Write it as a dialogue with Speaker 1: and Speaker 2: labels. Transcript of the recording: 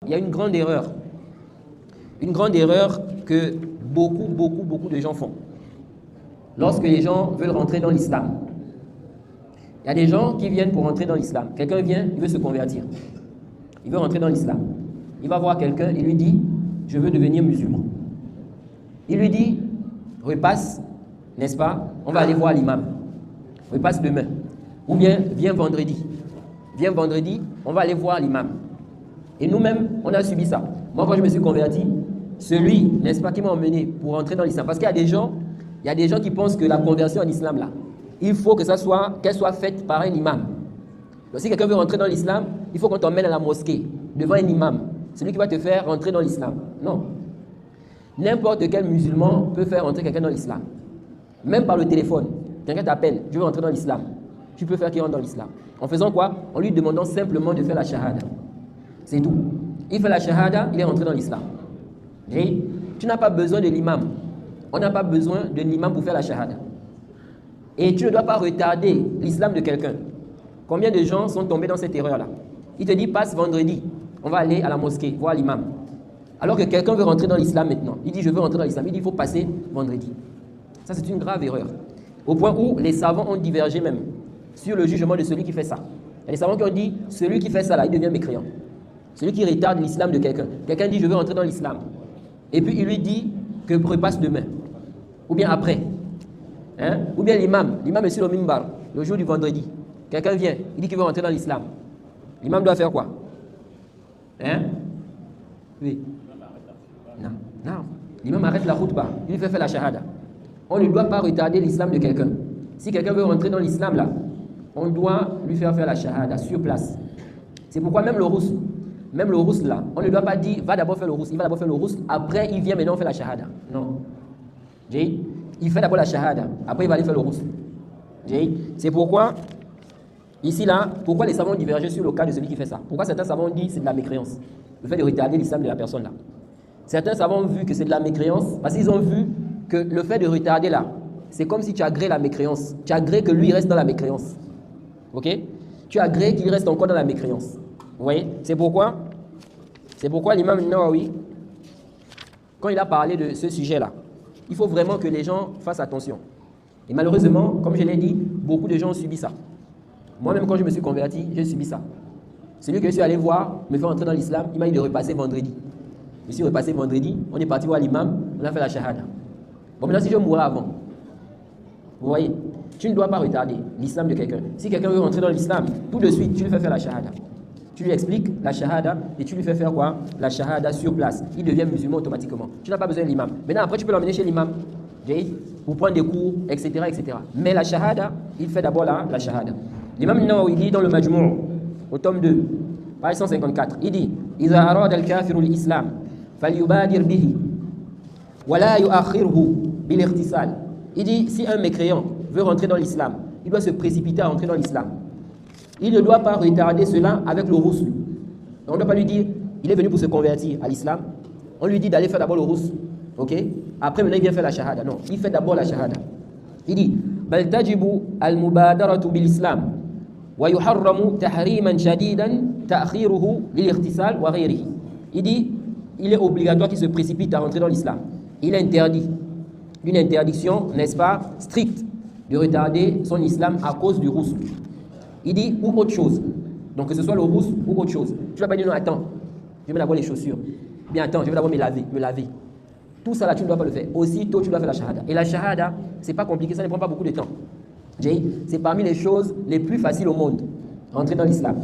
Speaker 1: il y a une grande erreur. Une grande erreur que beaucoup de gens font. Lorsque les gens veulent rentrer dans l'islam. Il y a des gens qui viennent pour rentrer dans l'islam. Quelqu'un vient, il veut se convertir. Il veut rentrer dans l'islam. Il va voir quelqu'un, il lui dit, je veux devenir musulman. Il lui dit, repasse, n'est-ce pas? On va aller voir l'imam. Repasse demain. Ou bien, viens vendredi. Viens vendredi, on va aller voir l'imam. Et nous-mêmes, on a subi ça. Moi, quand je me suis converti, celui, n'est-ce pas, qui m'a emmené pour rentrer dans l'islam. Parce qu'il y a des gens qui pensent que la conversion en islam, là, il faut que qu'elle soit faite par un imam. Donc, si quelqu'un veut rentrer dans l'islam, il faut qu'on t'emmène à la mosquée, devant un imam. C'est lui qui va te faire rentrer dans l'islam. Non. N'importe quel musulman peut faire rentrer quelqu'un dans l'islam. Même par le téléphone. Quelqu'un t'appelle, je veux rentrer dans l'islam. Tu peux faire qu'il rentre dans l'islam. En faisant quoi? En lui demandant simplement de faire la shahada. C'est tout. Il fait la shahada, il est rentré dans l'islam. Et tu n'as pas besoin de l'imam. On n'a pas besoin de l'imam pour faire la shahada. Et tu ne dois pas retarder l'islam de quelqu'un. Combien de gens sont tombés dans cette erreur-là? Il te dit, passe vendredi, on va aller à la mosquée, voir l'imam. Alors que quelqu'un veut rentrer dans l'islam maintenant. Il dit, je veux rentrer dans l'islam. Il dit, il faut passer vendredi. Ça, c'est une grave erreur. Au point où les savants ont divergé même sur le jugement de celui qui fait ça. Il y a des savants qui ont dit, celui qui fait ça là, il devient mécréant. Celui qui retarde l'islam de quelqu'un. Quelqu'un dit, je veux rentrer dans l'islam. Et puis il lui dit que repasse demain. Ou bien après. Hein? Ou bien l'imam est sur le mimbar, le jour du vendredi. Quelqu'un vient, il dit qu'il veut rentrer dans l'islam. L'imam doit faire quoi? Hein? Oui. Non. L'imam arrête la khutbah, il lui fait faire la shahada. On ne doit pas retarder l'islam de quelqu'un. Si quelqu'un veut rentrer dans l'islam là, on doit lui faire la shahada sur place. C'est pourquoi même le rouss là, on ne doit pas dire va d'abord faire le rouss, il va d'abord faire le rouss, après il vient maintenant faire la shahada. Non. Il fait d'abord la shahada, après il va aller faire le rouss. C'est pourquoi, ici là, pourquoi les savants divergent sur le cas de celui qui fait ça? Pourquoi certains savants disent que c'est de la mécréance, le fait de retarder l'islam de la personne là? Certains savants ont vu que c'est de la mécréance, parce qu'ils ont vu que le fait de retarder là, c'est comme si tu agrées la mécréance. Tu agrées que lui reste dans la mécréance. Ok? Tu agrées qu'il reste encore dans la mécréance. Vous voyez? C'est pourquoi l'imam Nawawi, quand il a parlé de ce sujet-là, il faut vraiment que les gens fassent attention. Et malheureusement, comme je l'ai dit, beaucoup de gens ont subi ça. Moi-même, quand je me suis converti, j'ai subi ça. Celui que je suis allé voir me fait entrer dans l'islam, il m'a dit de repasser vendredi. Je suis repassé vendredi, on est parti voir l'imam, on a fait la shahada. Bon, maintenant, si je mourrais avant, vous voyez, tu ne dois pas retarder l'islam de quelqu'un. Si quelqu'un veut rentrer dans l'islam, tout de suite, tu lui fais faire la shahada. Tu lui expliques la shahada et tu lui fais faire quoi? La shahada sur place. Il devient musulman automatiquement. Tu n'as pas besoin de l'imam. Maintenant, après, tu peux l'emmener chez l'imam pour prendre des cours, etc., etc. Mais la shahada, il fait d'abord la shahada. L'imam Nawawi dit dans le Majmou', au tome 2, page 154, il dit « Iza arada al-kafiru l'islam, falyubadir bihi, wa la yuakhirhu bil-ikhtisal » Il dit, si un mécréant veut rentrer dans l'islam, il doit se précipiter à rentrer dans l'islam. Il ne doit pas retarder cela avec le rousse. On ne doit pas lui dire, il est venu pour se convertir à l'islam. On lui dit d'aller faire d'abord le rousse. Ok? Après, maintenant, il vient faire la shahada. Non, il fait d'abord la shahada. Il dit, bal tajibu al-mubadaratu bil-islam wa yuharramu tahriman shadidan ta'khiruhu lil-ikhtisal wa ghayrihi. Il dit, il est obligatoire qu'il se précipite à rentrer dans l'islam. Il est interdit. Une interdiction, n'est-ce pas, stricte, de retarder son islam à cause du rousse. Il dit, ou autre chose. Donc que ce soit le rousse ou autre chose. Tu ne vas pas dire, non, attends, je vais d'abord les chaussures. Bien, attends, je vais d'abord me laver. Tout ça là, tu ne dois pas le faire. Aussitôt, tu dois faire la shahada. Et la shahada, c'est pas compliqué, ça ne prend pas beaucoup de temps. C'est parmi les choses les plus faciles au monde. Rentrer dans l'islam.